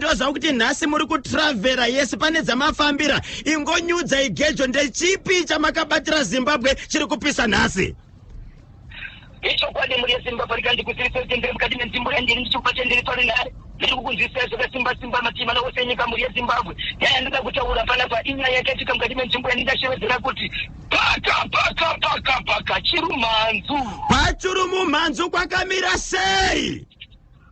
ndinozva kuti nhasi muri kutravhera yesi pane dzamafambira ingonyudza igejo ndechipi chamakabatira Zimbabwe chiri kupisa nhasi icho kwadi muri Zimbabwe kandi kusirisa tendere mukati menzimbo yandiri ndichupa tendere tori nare ndiri kukunzwisa zvakasimba matima nose nyika muri Zimbabwe yandida kutaura panapa inyaya yakaitika mukati menzimbo yandingashevedzera kuti paka Pachirumumhanzu kwakamira sei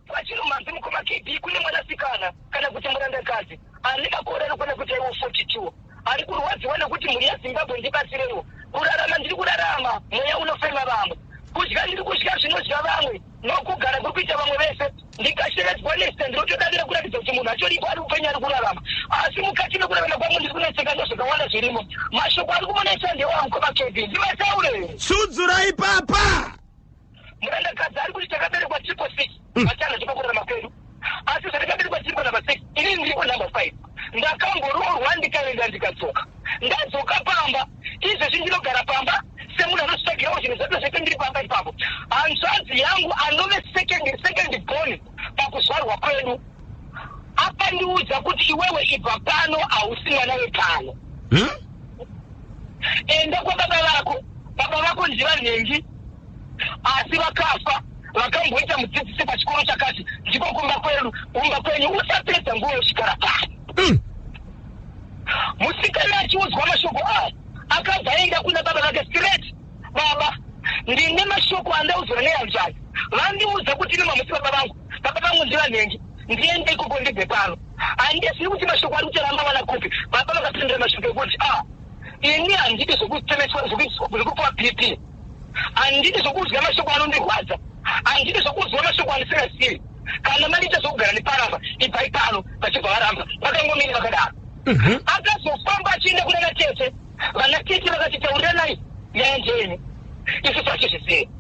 Pachirumumhanzu mukoma KP kune mwanasikana kana kuti murandakadzi ane makore anokwana kuti aiwo 42 ari kurwadziwa nekuti muri Zimbabwe ndibatsirewo kurarama ndiri kurarama mweya unofema vamwe kudya ndiri kudya zvinodya vamwe nokugara kuri kuita vamwe vese ndikashevedzwa nese ndinotodavira kuratidza kuti munhu achoripo ari upenyu ari kurarama asi mukati mekurarama kwangu ndiri kuneseka nezvakawanda zvirimo mashoko ari kumonesa ndewangu koma KP ndivasaure sudzurai papa murandakadzi ari kuti takaberekwa 6 achana tipakurarama kwedu asi zvandakaberekwa namba 6 ini ndiripo namba 5 ndakamboroorwa ndikaenda ndikadzoka ndadzoka pamba izvezvi ndinogara pamba semunhu anosvagirawo zvinhu zvake zveke ndiri pamba ipapo hanzvadzi yangu anove second born pakuzvarwa kwedu akandiudza kuti iwewe ibva pano hausi mwana wepano enda kwababa vako ndiva nhengi asi vakafa vakamboita mudzidzisi pachikoro chakati ndipo kumba kwenyu usapedza nguva yosvikara pano musikana achiudzwa mashoko aya akabva aenda kuna baba vake straight baba ndine mashoko andaudzwa nehanzvadzi vandiudza kuti ine mamusi baba vangu ndiva nhengi ndiende ikoko ndibve pano handizivi kuti mashoko ari kutoramba vana kupi baba vakapindura mashoko ekuti ini handidi zvekupa BP handidi zvokudya mashoko anondirwadza handidi zvokudzwa mashoko andisingasivi kana maniita zvokugara neparamba ibvai pano vachibva varamba vakangomiri vakadaro akazofamba achienda kunana tete vana tete vakati tauriranai yaenjeni isu tachizviziva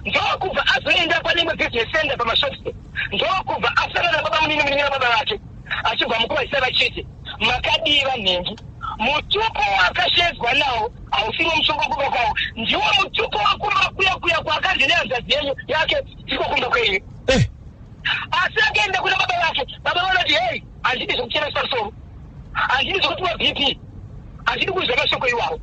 ndokubva azoenda panemwe business center pamashopse ndokubva asangana baba munini baba vake achibva mukuvaisa chete makadiva nhengi mutupo wakashedzwa nawo hausiwo mushongo kumba kwawo ndiwo mutupo wakuya kwakanzi nehanzvadzi yenyu yake tiko kumba kwenyu asi akaenda kuna baba vake baba vanoti hei handidi zvokucheresa musoro handidi zvokupiwa BP handidi kuzva mashoko iwawo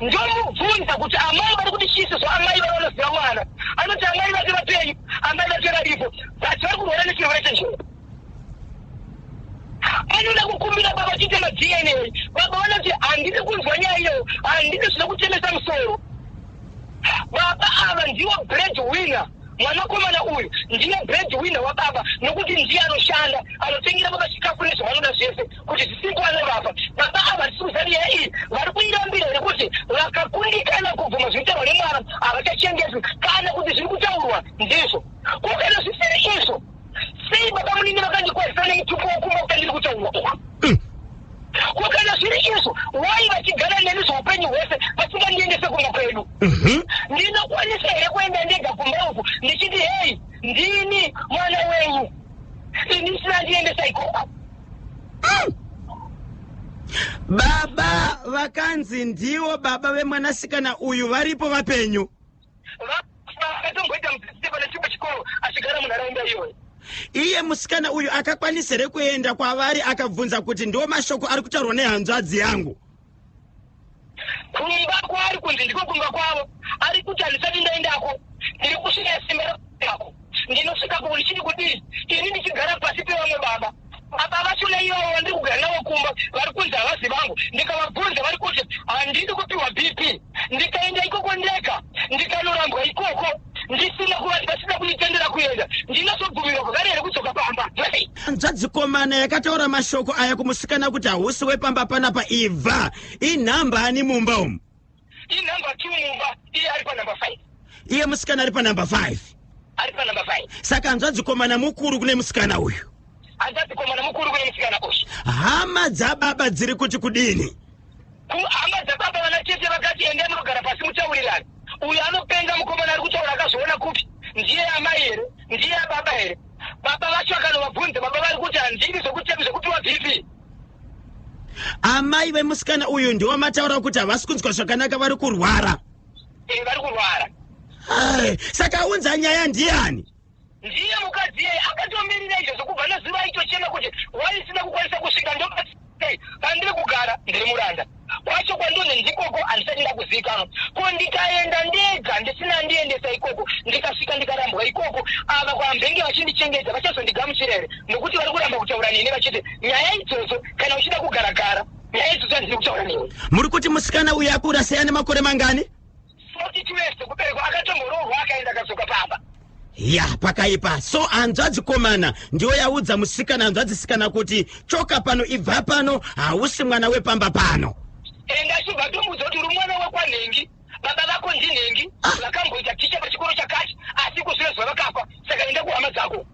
ndomubvunza kuti amai vari kuti chisi zvaamai vanoziva mwana anoti amai vake vapenyu amai vake varipo bati vari kurwara nechirwere chenjoro anoda kukumbira baba chiite maDNA baba vanoti handidi kunzwa nyaya iyo handidi zvina kutemesa musoro baba ava ndiwo bread winner mwanakomana uyu ndiye bread winner wababa nokuti ndiye anoshanda anotengera baba chikafu nezvavanoda zvese kuti zvisingwane baba baba ava tisikuziva iyi vari kuirambira nekuti vakakundikana kubvuma zvinotaurwa nemwana havachachengetwi kana kuti zviri kutaurwa ndizvo kukana zvisiri izvo sei baba munini vakandikwazisa nemutupo wokumba ukandiri kutaurwa kukana zviri izvo wai vachigara neni zveupenyu hwese vasingandiendese kumba kwedu ndinokwanisa here kuenda ndega kumba uku ndichiti hei ndini mwana wenyu ini sina ndiendesa ikoko baba vakanzi ndiwo baba vemwanasikana uyu varipo vapenyu vakatongoita mudzidzisi pane chimwe chikoro achigara munharaunda iyoyo iye musikana uyu akakwanisa here kuenda kwavari akabvunza kuti ndiwo mashoko ari kutaurwa nehanzvadzi yangu kumba kwaari kunzi ndiko kumba kwavo ari kuti handisati ndaendako ndiri kusvika simba rako ndinosvika kuuri chiri kudii ini ndichigara pasi pevamwe baba baba vachona ivovo vandiri kugara navo kumba vari kunzi havazi vangu ndikavabvunza vari kuti handidi kupiwa BP ndikaenda ikoko ndega ndikanorambwa ikoko ndisina kuvati vasina kuitendera kuenda ndinozobvumirwa kugara here kudzoka pamba hanzvadzikomana yakataura mashoko aya kumusikana kuti hausi wepamba panapa ibva inhamba ani mumba umu inhamba 2 mumba iye ari panhamba 5 iye musikana ari panhamba 5 ari panhamba 5 saka hanzvadzikomana mukuru kune musikana uyu hanzvadzikomana mukuru kune musikana uyu hama dzababa dziri kuti kudini hama dzababa vana tete vakati endai munogara pasi mutaurirani uyu anopenga mukomana ari kutaura akazviona kuti ndiye amai here ndiye baba here baba vacho akanovabvunza baba vari kuti handidi zvekupiwa BP amai vemusikana uyu ndiwo mataura kuti havasi kunzwa zvakanaka vari kurwara vari kurwara saka aunza nyaya ndiani ndiye mukadzi yeye akatomirira izvo zvokubva nezuva aitochema kuti waisina ndiri muranda wacho kwandone ndikoko andisati ndakuzikanwa ko ndikaenda ndega ndisina ndiendesa ikoko ndikasvika ndikarambwa ikoko ava kwambenge vachindichengeta vachazondigamuchira here nokuti vari kuramba kutaura nini vachiti nyaya idzodzo kana uchida kugaragara nyaya idzodzo handisi kutaura nini. Muri kuti musikana uyu akura sei ane makore mangani? 42 kuberekwa akatongoroorwa akaenda akazoka pamba. Ya pakaipa. So hanzvadzi komana ndiyo yaudza musikana hanzvadzisikana kuti choka pano ibva pano hausi mwana wepamba pano. Ndachibva tombudza kuti uri mwana wakwanhengi baba vako ndinhengi vakamboita ticha pachikoro chakati asi kusure zuva vakafa saka enda kuhama dzako.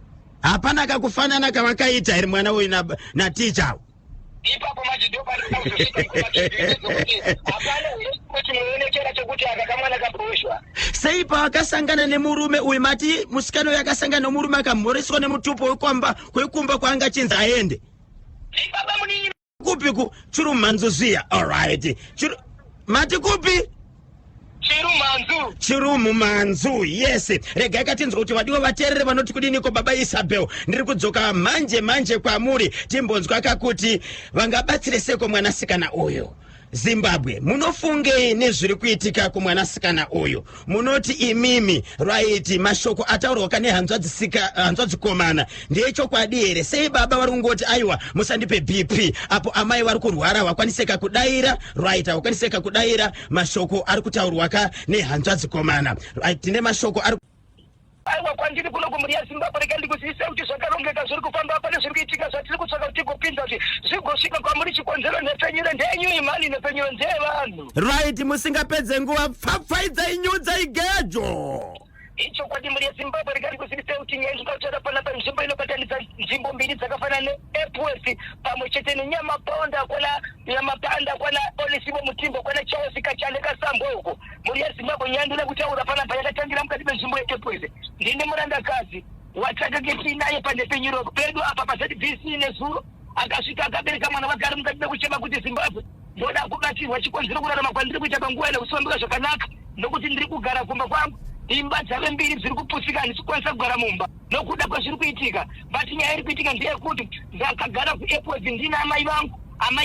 Hapana kakufanana kavakaita here mwana uyu naticha. Ipapo manje ndio pano uzosvika kuti hapana kuti muonekera chekuti aka kamwana kaproshwa. Sei paakasangana nemurume uyu mati musikana uyu akasangana nemurume akamhoreswa nemutupo wekumba kwaanga chinzi aende. Baba munini Kupi churu manzu zviya. Alright. Mati kupi? Chirumu manzu. Yes. Regai katinzwa kuti vadiwa vateerere vanoti kudiniko baba Isabel. Ndiri kudzoka manje kwamuri timbonzwa kakuti vangabatsire seko mwanasikana uyu. Zimbabwe munofungei nezviri kuitika kumwanasikana uyu? Munoti imimi right mashoko ataurwa kane hanzvadzikomana ndechokwadi here? Sei baba vari kungoti aiwa musandipe BP apo amai vari kurwara vakwaniseka kudaira right vakwaniseka kudaira mashoko ari kutaurwa nehanzvadzikomana right tine mashoko ari aiwa kwandiri kuno kumuriya Zimbabwe rega ndikusisa kuti zvakarongeka zviri kufamba pane zviri kuitika zvatiri kutsvaka kuti tigopinza kuti zvigosvika kwamuri chikonzero nepfenyuro ndenyu imhani nepfenyuro ndevanhu right musingapedze nguva pfapfaidzai nyudza igejo. Icho kwadi muri Zimbabwe rega ndikusisa kuti nyaya zvingataura panapa nzvimbo inobatanidza nzvimbo mbiri dzakafanana neEpworth pamwe chete neNyamapanda kwana Olisibo Mutimbo kwana Chawosika Chane Kasambo uko muri Zimbabwe nyaya ndinoda kutaura panapa yakatangira mukati menzvimbo yeEpworth. Ndine murandakazi watsvakaketi naye pandepenyuro pedu apa paZBC nezuro akasvika akabereka mwana wake ari mukati mekuchema kuti Zimbabwe ndoda kubatsirwa chikonzero kurarama kwandiri kuita panguva ino kusifambika zvakanaka nokuti ndiri kugara kumba kwangu imba dzave mbiri dziri kupusika handisi kugara mumba nokuda kwezviri kuitika. But nyaya iri kuitika ndeyekuti ndakagara kuEpworth ndina amai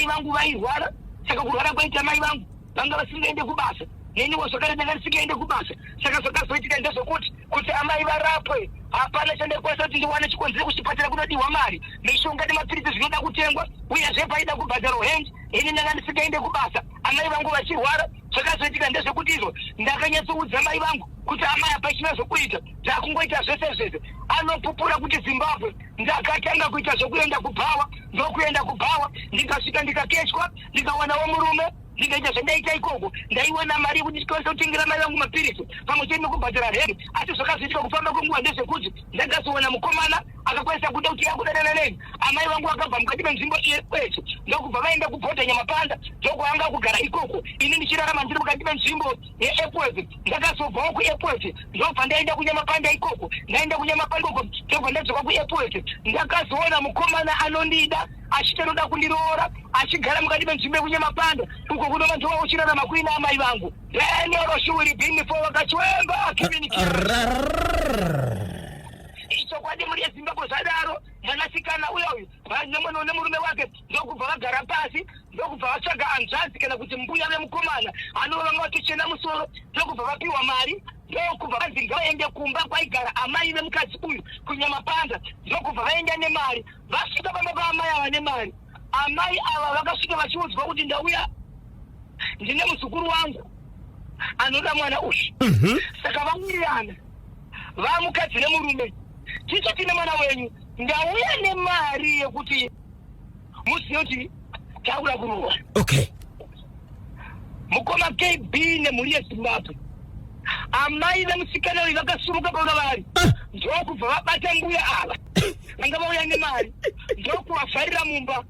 vangu vairwara saka kurwara kwaita amai vangu vanga vasingaende kubasa neniwo zvakare ndanga ndisingaende kubasa saka zvakazoitika ndezvokuti kuti amai varapwe hapana chandakwanisa kuti ndiwane chikonzero kuchipatara kunodiwa mari mishonga nemapirisi zvinoda kutengwa uyezve paida kubhadharo hendi ini ndanga ndisingaende kubasa amai vangu vachirwara. Zvakazoitika ndezvekuti izvo ndakanyatsoudza mai vangu kuti amai hapachina zvokuita zvakungoita zvese anopupura kuti Zimbabwe ndakatanga kuita zvokuenda kubhawa ndokuenda kubhawa ndikasvika ndikakechwa ndikawanawo murume ndikaita zvandaita ikoko ndaiwana mari yekuti ndikwanisa kutengera mai vangu mapirisi pamwe chete nekubhadhara heri. Asi zvakazoitika kufamba kwenguva ndezvekuti ndakazoona mukomana akakwanisa kuda kuti yakudanana neni amai vangu akabva mukati menzvimbo yekwete ndokubva vaenda kubhodha Nyamapanda ndokuanga kugara ikoko ini ndichirarama ndiri mukati menzvimbo yeEpworth. Ndakazobvawo kuEpworth ndobva ndaenda kuNyamapanda ikoko ndaenda kuNyamapanda ikoko ndobva ndadzoka kuEpworth ndakazoona mukomana anondida achitoda kundiroora achigara mukati menzvimbo yekuNyamapanda uko kuno vantu vavo uchirarama kuina amai vangu neoroshuwiri bhinifo vakachwemba icho kwadi muri Zimbabwe zvadaro mwanasikana uyoyu nemurume wake ndokubva vagara pasi ndokubva vatsvaga hanzvadzi kana kuti mbuya vemukomana anovanga vatochena musoro ndokubva vapiwa mari ndokubva vanzi ngavaende kumba kwaigara amai vemukadzi uyu kuNyamapanda ndokubva vaenda nemari vasvika pamba paamai ava nemari amai ava vakasvika vachiudzwa kuti ndauya ndine muzukuru wangu anoda mwana uyu saka vawirirana vamukadzi nemurume ticho tine mwana wenyu ndauya nemari yekuti muzive kuti taura kurohwa. Okay. Mukoma KB nemhuri yeZimbabwe amai vemusikana uyu vakasumuka pauravari ndokubva vabata mbuya ava vanga vauya nemari ndokuvavharira mumba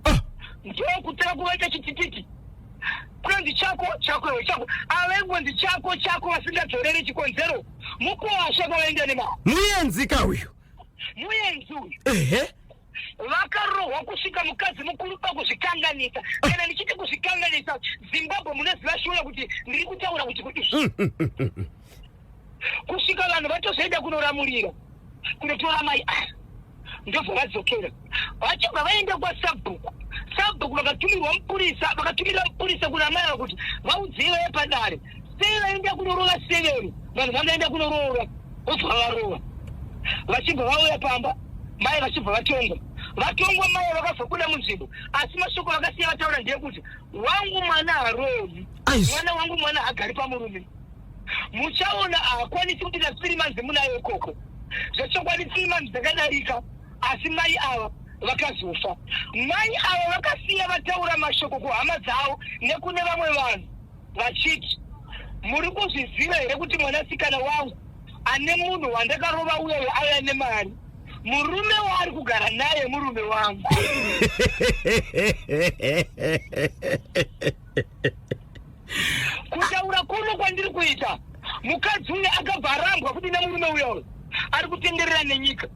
ndokutanga kuvaita chitititi kunonzi chako iwe chako avengonzi chako vasingadzorere chikonzero mukuwasha kwavaenda nemari. Muenzika uyu muenzi uyu vakarohwa kusvika mukadzi mukuru pakuzvikanganisa kana ndichiti kuzvikanganisa Zimbabwe munoziva shura kuti ndiri kutaura kuti kudii kusvika vanhu vatozoenda kunoramurira kunotora mai ndobva vadzokera vachibva vaenda kwaSabhuku sabhuku vakatumirwa mapurisa kuna mai kuti vaudzive padare sei vaenda kunoroora 7 vanhu vangaenda kunoroora vobva varova vachibva vauya pamba mai vachibva vatongwa mai vakazobuda munzvimbo asi mashoko vakasiya vataura ndeyekuti wangu mwana harovi mwana wangu mwana hagari pamurume muchaona haakwanisi kupinda 3 months munayo ikoko zvechokwadi 3 months dzakadarika asi mai ava vakazofa mai ava vakasiya vataura mashoko kuhama dzavo nekune vamwe vanhu vachiti muri kuzviziva here kuti mwanasikana wangu ane munhu wandakarova uyo aya nemari murume waari kugara naye murume wangu. Kutaura kuno kwandiri kuita mukadzi uyo akabva arambwa kuti nemurume uyo ari kutenderera nenyika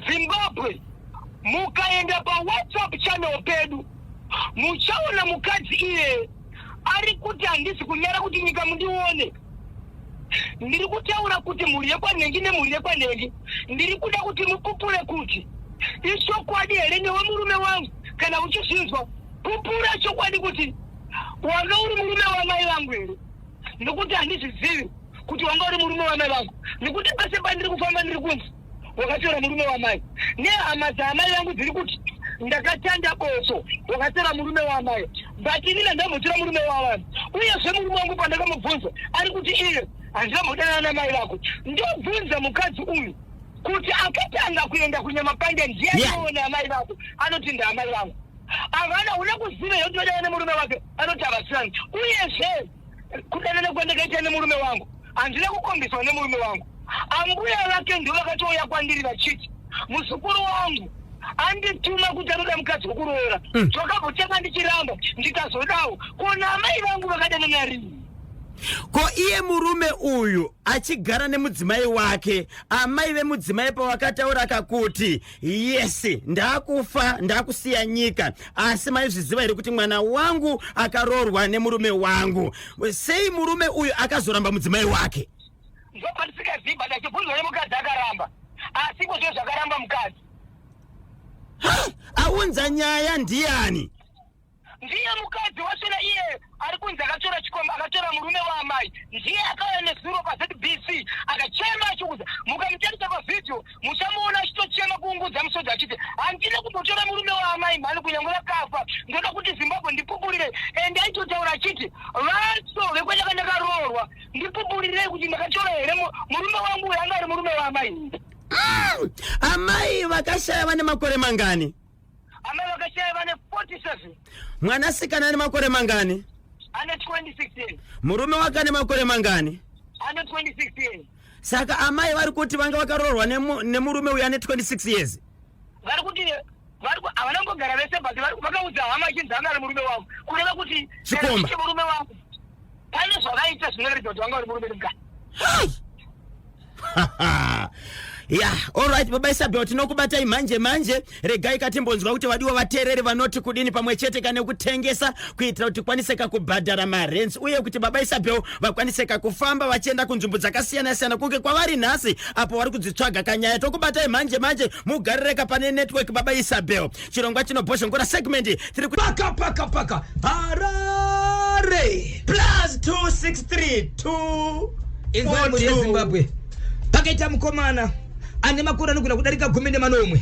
Zimbabwe. Mukaenda pa WhatsApp channel pedu muchaona mukadzi iye ari kuti handisi kunyara kuti nyika mundione. Ndiri kutaura kuti muri yekwanhengi nemuri yekwanhengi ndiri kuda kuti mupupure kuti ichokwadi here newe murume wangu kana uchizvinzwa pupura chokwadi kuti wanga uri murume wamai vangu here nekuti handizvizivi kuti wanga uri murume wamai vangu nekuti pese pandiri kufamba ndiri kunzi wakatora murume wamai nehama dzaamai vangu dziri kuti ndakatanda boso wakatora murume wamai but inini ndamutora murume wavanhu uyezve murume wangu pandakamubvunza ari kuti iye handina mudana namai vako ndobvunza mukadzi uyu kuti akatanga kuenda kunyamapande ndiyeona amai vako anoti ndaamai vangu avana una kuziva yotodana nemurume wake anoti havasirani uyezve kudana nekwandakaita nemurume wangu handina kukombiswa nemurume wangu ambuya vake ndo vakatouya kwandiri vachiti muzukuru wangu andituma kuti anoda mukadzi wokuroora zvakabvotanga ndichiramba ndikazodawo kuona amai vangu vakadana narini. Ko iye murume uyu achigara nemudzimai wake amai vemudzimai pavakataura kakuti yes ndakufa ndakusiya nyika asi maizviziva here kuti mwana wangu akaroorwa nemurume wangu sei murume uyu akazoramba mudzimai wake? Ndopandisikaziva ndachibvunzwa nemukadzi akaramba asi kozvo zvakaramba mukadzi. Aunza nyaya ndiani? Ndiye mukadzi wasvina iye ari kunzi akatora chikomba akatora murume waamai ndiye akauya nezuro paZBC akachema achiudza mukamutarisa pavhidhiyo muchamuona achitochema kuungudza musodzi achiti handine kundotora murume waamai mhani kunyange vakafa ndoda kuti Zimbabwe ndipupurire ende aitotaura achiti vaso vekwendaka ndakaroorwa ndipupurirei kuti ndakatora here murume wangu uyo anga ari murume waamai. Amai vakashaya vane makore mangani? Amai vakashaya vane 47. Mwanasikana ane makore mangani? Ane 26. Murume wake ane makore mangani? Ane 26. Saka amai vari kuti vanga vakaroorwa nemurume uyu ane 26 years. Vari kuti avanangogara vese basi vakaudza hama chinzi anga ari murume wangu kureva kuti chikomba murume wangu pane zvakaita zvinoratidza kuti vanga vari murume mukati. Yeah, all right, baba Isabel tinokubatai manje regai katimbonzwa kuti vadiwa vaterere vanoti kudini pamwe chete kana kutengesa kuitira kuti kwaniseka kubhadhara marents uye kuti baba Isabel vakwaniseka kufamba vachienda kunzvimbo dzakasiyana kunge kwavari nhasi apo vari kudzitsvaga kanyaya tokubatai manje mugarireka pane network baba Isabel chirongwa chinobhosha ngora segment tiri paka Harare +263 242 Zimbabwe pakaita mukomana ane makore anogona kudarika 10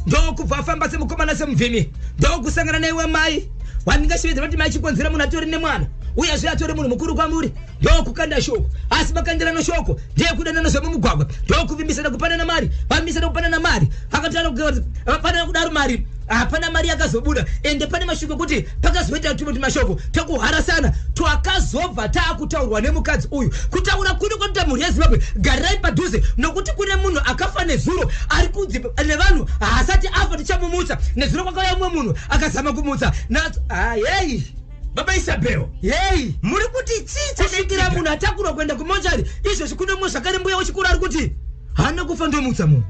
ndokubva afamba semukomana semuvhimi ndokusangana naiwe mai wandingashivedza kuti mai chikonzera munhu atori nemwana uyezve atori munhu mukuru kwamuri ndokukanda shoko asi makandirano shoko ndeyekudanana zvemumugwagwa ndokuvimbisana kupanana mari vamisana kupanana mari vakataura kudaro mari hapana mari yakazobuda ende pane mashoko kuti pakazoita kuti mashoko tekuharasana twakazobva taakutaurwa nemukadzi uyu kutaura kuri kwatita mhuri yeZimbabwe garirai padhuze nokuti kune munhu akafa nezuro ari kunzi nevanhu haasati afa tichamumutsa nezuro kwakauya mumwe munhu akazama kumutsa yei baba Isabel yei muri kuti chii kusvikira munhu atakurwa kuenda kumochari izvozvi kune mumwe zvakare mbuya wechikuru ari kuti hana kufa ndomutsa munhu.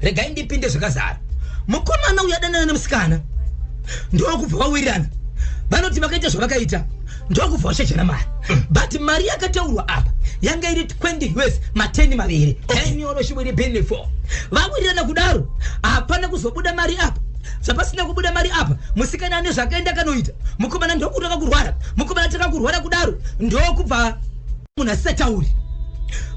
Regai ndipinde zvakazara mukomana uyu adanana nemusikana ndokubva wawirirana vanoti vakaita zvavakaita ndokubva washechana mari but mari yakataurwa apa yanga iri 20 US ma10 maviri 10 euro shibiri bini 4 vawirirana kudaro hapana kuzobuda mari apa zvapasina kubuda mari apa musikana ane zvakaenda kanoita mukomana ndokutoka kurwara mukomana taka kurwara kudaro ndokubva munhu asisatauri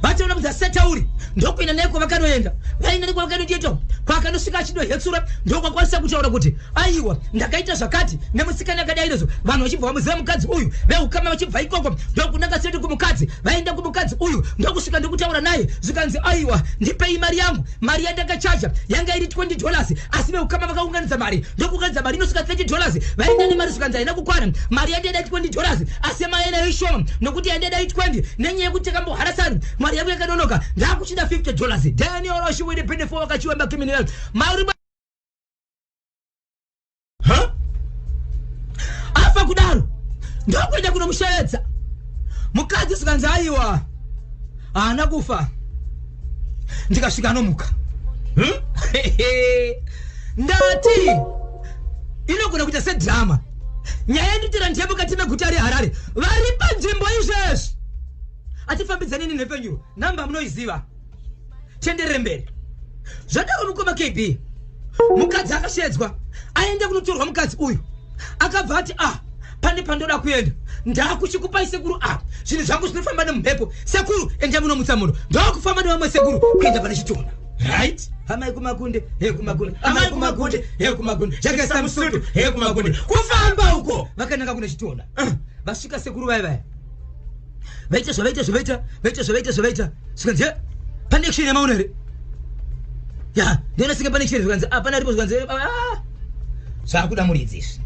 vachaona kuti asisatauri ndokuenda naye kwavakanoenda vaenda nekwavakanoenda kwakanosvika achinohetsura ndokwakwanisa kutaura kuti aiwa ndakaita zvakati nemusikana akadairozo vanhu vachibva vamuziva mukadzi uyu veukama vachibva ikoko ndokunanga seti kumukadzi vaenda kumukadzi uyu ndokusvika ndokutaura naye zvikanzi aiwa ndipei mari yangu mari yandakachaja yanga iri $20 asi veukama vakaunganidza mari ndokuunganidza mari inosvika $30 vaenda nemari zvikanzi haina kukwana mari yandaida $20 asi mai enayo ishoma nokuti yandaida $20 nenyaya yekuti takamboharasani mari yangu yakanonoka ndakuchida $50 Daniel Oshiwini Pinifo wakachiwemba criminal mauri afa kudaro ndokuenda kunomushaedza mukadzi zvikanzi aiwa haana kufa ndikasvika nomuka ndati inogona kuita sedhirama nyaya nditira ndiye mukati meguta reHarare vari panzvimbo izvezvi atifambidzanini nepfenyuro namba munoiziva tenderere mberi zvadaro mukoma KB mukadzi akashedzwa aenda kunotorwa mukadzi uyu akabva ati pane pandoda kuenda ndakuchikupai sekuru zvinhu zvangu zvinofamba nemumhepo sekuru enda munomutsa muno ndokufamba nevamwe sekuru kuenda pane chitona right hamai kumakunde kumakunde hamai kumakunde kumakunde chakesa musutu kumakunde kufamba uko vakananga kuna chitona vasvika sekuru vaya vaita zvikanzi pane action yamaona here ya ndiyona sika pane action zvikanzi apana ripo zvikanzi zvakuda muridzi izvi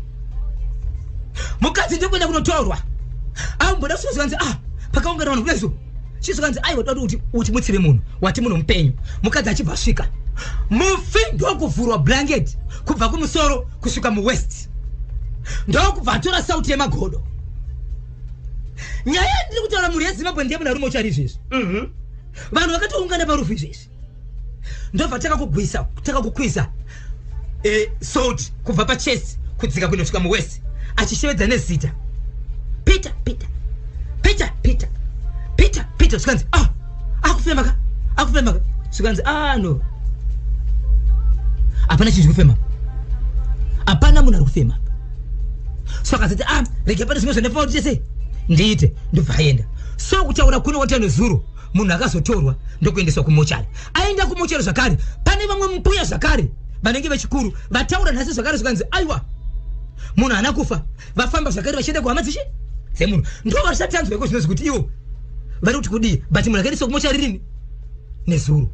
mukadzi ndokuenda kunotorwa amboda kusvika zvikanzi pakaungana vanhu kudaizvo chizvikanzi aiwa toda kuti mutsive munhu wati munhu mupenyu mukadzi achibva asvika mufi ndokuvhurwa blanket kubva kumusoro kusvika muwest ndokubva atora sauti yemagodo nyaya ndiri kutaura mhuri yeZimbabwe ndiye muna rume uchari izvezvi vanhu vakatoungana parufu izvezvi ndobva takakukwisa salt kubva pachest kudzika kunosvika muwest achishevedza nezita Peter zvikanzi akufema zvikanzi no hapana chinhu chikufema hapana munhu ari kufema so akazati rege pane zvimwe zvandafa kuti chese ndiite ndobva aenda so kutaura kuno watano zuro munhu akazotorwa ndokuendeswa kumochari aenda kumochari zvakare pane vamwe mbuya zvakare vanenge vechikuru vataura nhasi zvakare zvikanzi aiwa munhu haana kufa vafamba zvakare vachienda kuhama dzemunhu ndo vachisatanzweko zvinozvi kuti ivo vari kuti kudii but munhu akaendeswa kumochari rini nezuro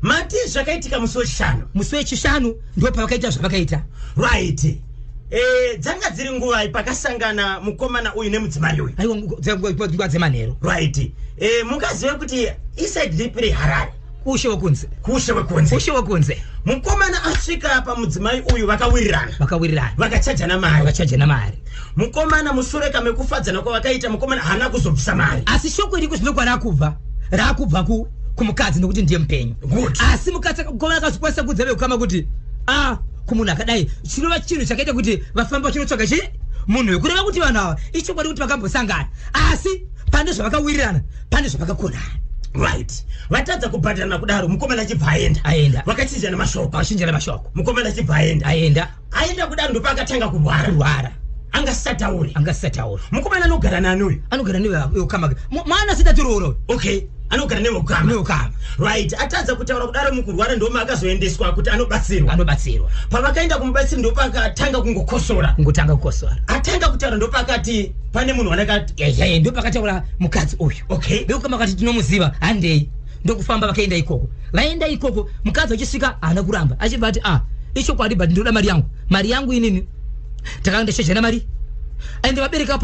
mati zvakaitika musi wechishanu ndo pavakaita zvavakaita right dzanga dziri nguva pakasangana mukomana uyu nemudzimai uyu aiwa nguva dzemanheru right mungazive kuti iside ripi reHarare kushe wekunze mukomana asvika pamudzimai uyu vakawirirana vakachajana mari mukomana mushure kamekufadzana kwavakaita mukomana haana kuzobvisa mari asi shoko iriko zvino rakubva kumukadzi nokuti ndiye mupenyu asi mukomana akazokwanisa kudza veukama kuti kumunhu akadai chinova chinhu chakaita kuti vafamba vachinotsvaga chii munhu wekureva kuti vanhu ava ichokwadi kuti vakambosangana asi pane zvavakawirirana pane zvavakakonana right vatadza kubhadharana kudaro mukomana achibva aenda vakachinjana mashoko mukomana achibva aenda kudaro ndopa akatanga kurwara angasatauri mukomana anogara nani uyu anogara neveukama mwana sitatiroro okay anogara neveukama right atadza kutaura kudaro mukurwara ndoma akazoendeswa kuti anobatsirwa pavakaenda kumubatsiri ndopa akatanga kungokosora atanga kutaura ndopa akati pane munhu wanakati ndopa akataura mukadzi uyu okay veukama akati tinomuziva handei ndokufamba vakaenda ikoko mukadzi achisvika haana kuramba achibva ati ichokwadi but ndoda mari yangu inini takaenda shejana mari ende vabereka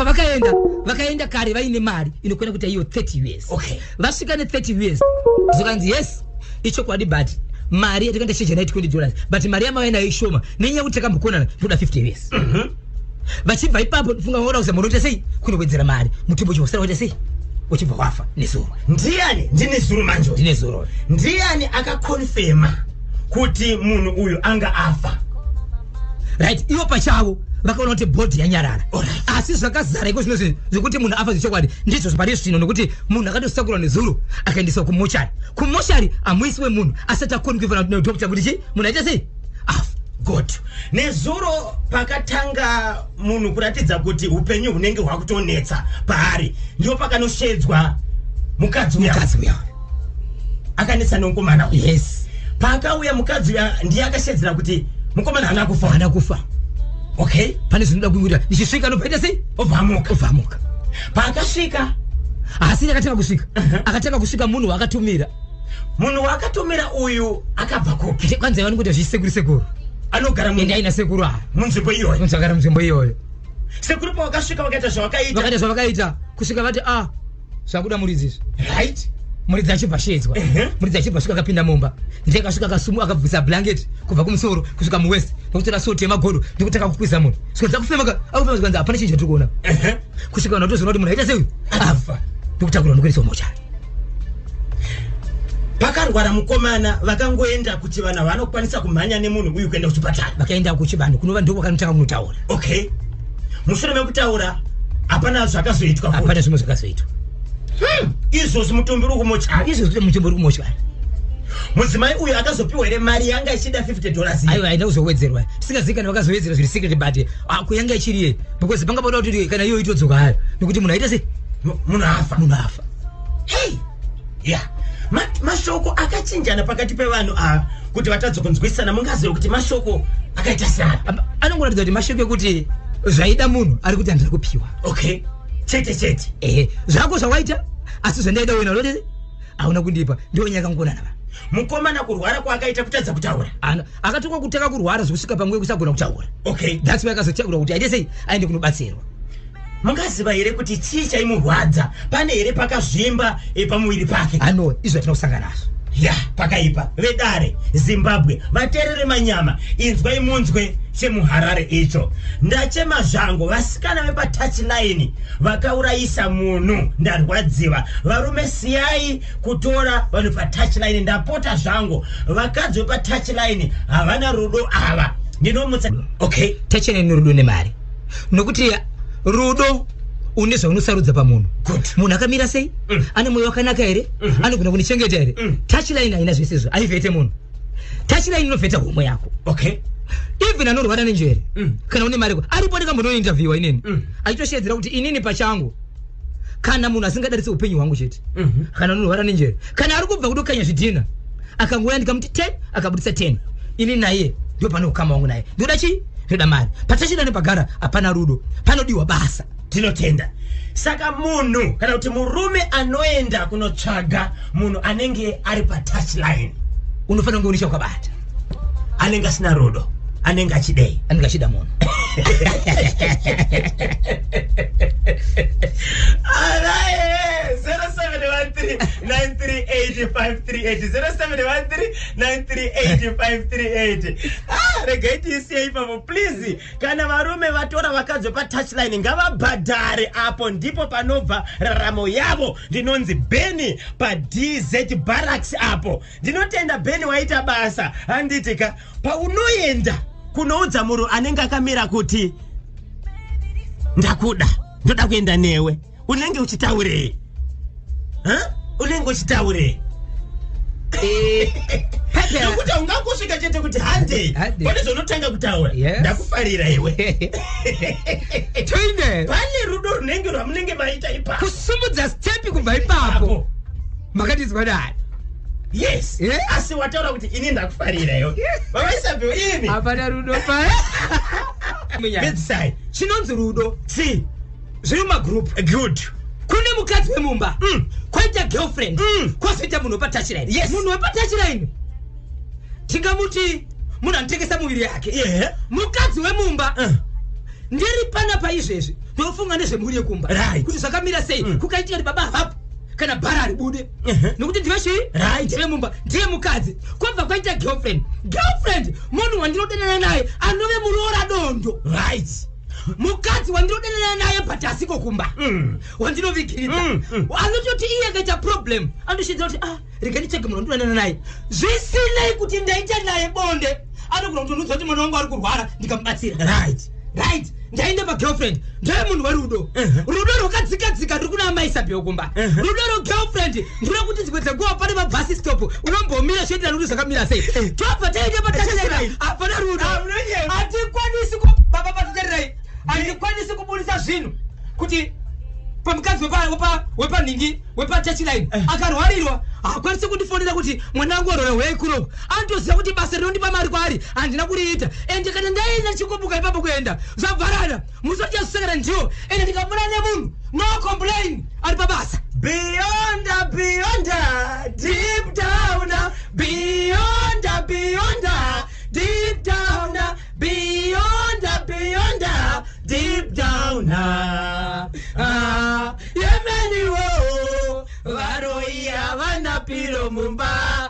vakaenda kare vaine mari inokwenda kuita iyo 30 years okay vasvika ne30 years zvikanzi yes ichokwadi but mari yatakaenda shejana $20 but mari yamavaina ishoma nenyaya kuti takambokonana ndoda 50 years vachibva ipapo funga vaona kuza munota sei kunowedzera mari mutombo chiwasara waita sei uchibva wafa nezuro ndiani ndine zuro manjo ndiani akakonfema kuti munhu uyu anga afa right ivo pachavo vakaona kuti bhodhi yanyarara asi zvakazara iko zvinozvi zvekuti munhu afa zvichokwadi ndizvo zvipari zvino nokuti munhu akatosakurwa nezuro akaendeswa kumochari hamuisi wemunhu asati akoni kuivana nedhokta kuti chi munhu aita sei afa good nezuro pakatanga munhu kuratidza kuti upenyu hunenge hwakutonetsa paari ndio pakanoshedzwa mukadzi uya akanetsa nomukomana yes pakauya mukadzi uya ndiye akashedzera kuti mukomana hana kufa okay pane zvinoda kuingurira ndichisvika nopaita sei ovhamuka pakasvika asi akatanga kusvika akatanga kusvika munhu wakatumira uyu akabva kopi kwanza vanongoita zvisekuru anogara ende aina sekuru munzvimbo iyoyo munzvagara munzvimbo iyoyo sekuru pawakasvika vakaita zvavakaita kusvika vati zvakuda muridzi izvi right muridzi achibva shedzwa muridzi achibva svika akapinda mumba ndiye akasvika akasumu akabvisa blanket kubva kumusoro kusvika muwest nokutora soti yemagodo ndikutaka kukwidza munhu svikadza kufema kwanza hapana chinhu chatiri kuona kusvika vanhu vatoziona kuti munhu aita sei afa ndikutakurwa ndokuendeswa mochari pakarwara mukomana vakangoenda kuti vanhu vanokwanisa kumhanya nemunhu uyu kuenda kuchipatara vakaenda kuchibano kunova ndiko vakanotanga kunotaura okay mushure mekutaura hapana zvakazoitwa hapana zvimwe zvakazoitwa izvozvi mutumbi uri kumochari mudzimai uyu akazopiwa here mari yanga ichida $50 aiwa aida kuzowedzerwa tisingazikani vakazowedzera zviri secret but kuyanga ichiriye because pangaboda kuti kana iyo itodzoka hayo nekuti munhu aita sei munhu afa hey yeah mashoko akachinjana pakati pevanhu kuti vatadza kunzwisana mungaziva kuti mashoko akaita sei anongoratidza kuti mashoko ekuti zvaida munhu ari kuti handiri kupiwa okay chete zvako zvawaita asi zvandaida wena unoti hauna kundipa ndiwo nyaya kangonana vanhu mukomana kurwara kwaakaita kutadza kutaura akatoka kutaka kurwara zvokusvika pamwe kusagona kutaura okay that's why akazotakura kuti aite sei aende kunobatsirwa mungaziva here kuti chii chaimurwadza pane here pakazvimba pamuviri pake ano izvo tinokusangana nazvo ya pakaipa vedare Zimbabwe vaterere manyama inzwai munzwe chemuharare icho ndachemazvango vasikana vepatouchline vakaurayisa munhu ndarwadziwa varume siyai kutora vanhu patouchline ndapota zvangu vakadzi vepatouchline havana rudo ava ndinomutsa okay touchline rudo nemari nokuti rudo une zvaunosarudza pamunhu munhu akamira sei ane mwoyo wakanaka here anogona kunichengeta here touchline haina zvese izvo aivhete munhu touchline inovheta homwe yako okay even anorwara nenjere kana une mari aripo ndikambonointerviewa inini achitoshedzera kuti inini pachangu kana munhu asingadarise upenyu hwangu chete kana anorwara nenjere kana ari kubva kudokanya zvidhina akangoya ndikamuti 10 akabudisa 10 ini naye ndio pane ukama wangu naye ndoda chii ndoda mari patachida nepagara hapana rudo panodiwa basa tinotenda saka munhu kana kuti murume anoenda kunotsvaga munhu anenge ari patouchline unofanira kunge unisha ukabata anenge asina rudo anenge achidei anenge achida munhu alaye 0713938538 regai tiisiye ipapo please kana varume vatora vakadzi patouchline ngavabhadhare apo ndipo panobva raramo yavo ndinonzi Beni paDZ Barracks apo ndinotenda Beni waita basa handitika paunoenda kunoudza munhu anenge akamira kuti ndakuda ndoda kuenda newe unenge uchitaurei unenge uchitaurei nokuti ungangosvika chete kuti hande pane zvonotanga kutaura ndakufarira iwe pane rudo runenge rwamunenge maita ipapo kusumudza stepi kubva ipapo makatizwa dai yes asi wataura kuti ini ndakufarira iwe vavaisabveo ini hapana rudo pedzisai chinonzi rudo si zviri mumagroup good kune mukadzi wemumba kwaita girlfriend kwozoita munhu wepatouchline munhu wepatouchline tingamuti munhu anotengesa muviri yake mukadzi wemumba ndiri pana paizvezvi ndofunga nezvemhuri yekumba kuti zvakamira sei kukaitika kuti baba hapo kana bhara ribude nokuti ndive chii ndive mumba ndiye mukadzi kwabva kwaita girlfriend munhu wandinodanana naye anove muroora dondo mukadzi wandinodanana naye patasiko kumba wandinovikiridza anototi iye akaita problem anoshedzera kuti rega nditsvage munhu wandinodanana naye zvisinei kuti ndaita naye bonde anogona kutonudza kuti mwana wangu ari kurwara ndikamubatsira right ndaenda pa girlfriend ndiye munhu werudo rudo rwakadzikadzika ruri kuna amaisabheo kumba rudo rwegirlfriend ndinoda kuti dzikwedze nguva pane mabhasi stop unombomira zvoitira rudo zvakamira sei tobva taita patachera hapana rudo hatikwanisi baba patitererai handikwanisi kubudisa zvinhu kuti pamukadzi wepanhingi wepachurchline akarwarirwa hakwanisi kundifonera kuti mwana wangu warwara hweikuroko anotoziva kuti basa rinondipa mari kwaari handina kuriita ende kana ndaenda ndichikobuka ipapo kuenda zvabvarana musotiyasusangana ndiwo ende ndikafana nemunhu no complain ari pabasa beyond deep down beyond deep down beyond deep down yemeniwo varoya vanapiro mumba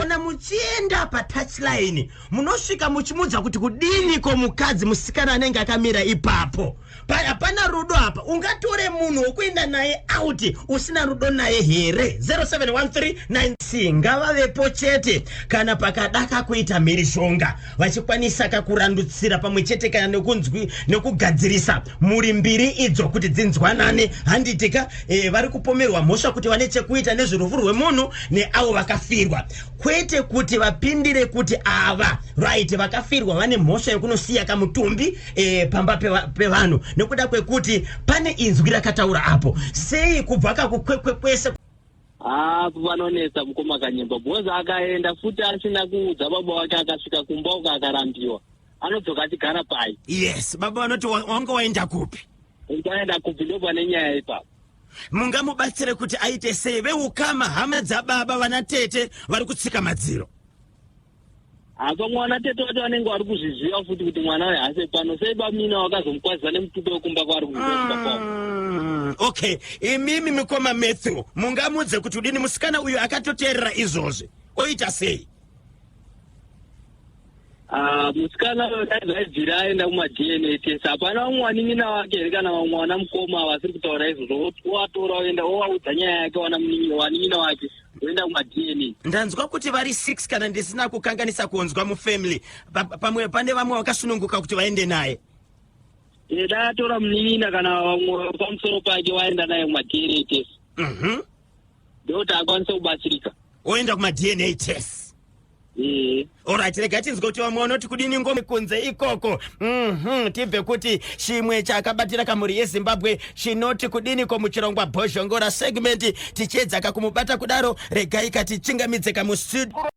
ona muchienda patouchline munosvika muchimudza kuti kudiniko mukadzi musikana anenge akamira ipapo hapana rudo apa ungatore munhu wokuenda naye out usina rudo naye here 0713 ngavavepo chete kana pakadaka kuita mhirishonga vachikwanisa kakurandutsira pamwe chete kana nekugadzirisa muri mbiri idzo kuti dzinzwanane handitika vari kupomerwa mhosva kuti vane chekuita nezverufu rwemunhu neavo vakafirwa kwete kuti vapindire kuti ava right vakafirwa vane mhosva yekunosiya kamutumbi pamba pevanhu nekuda kwekuti pane inzwi rakataura apo sei kubva kakukwekwese vanonetsa mukoma kanyimbo bhozi akaenda futi asina kuudza baba wake akasvika kumba uko akarambiwa anodzoka achigara pai yes baba vanoti wanga waenda kupi ndaenda kupi ndobva nenyaya ipapo mungamubatsire kuti aite sei veukama hama dzababa vana tete vari kutsika madziro apa mwana tete wacho vanenge vari kuzviziva futi kuti mwana uyu hase pano sei bamina wakazomukwazisa nemutupe wekumba kwaari kuzoa kwavo okay imimi mikoma Matthew mungamudze kuti udini musikana uyu akatoteerera izvozvi oita sei musikana aibvira aenda kuma-DNA test hapana vamwe wanin'ina wake here kana vamwe wana mukoma vasiri kutaura izvozvo owatora oenda owaudza nyaya yake wanin'ina wake oenda kuma-DNA ndanzwa kuti vari 6 kana ndisina kukanganisa kunzwa mufamily pamwe pane vamwe vakasununguka kuti vaende naye datora munin'ina kana vamwe pamusoro pake waenda naye kuma-DNA test ndokuti akwanisa kubatsirika oenda kuma-DNA test alright rega tinzwa kuti vamwe vanoti kudini ngome kunze ikoko tibve kuti chimwe chakabatira kamhuri yezimbabwe chinoti kudini komuchirongwa bhozhongora segmenti tichiedzaka kumubata kudaro regai kati chingamidze kamustudio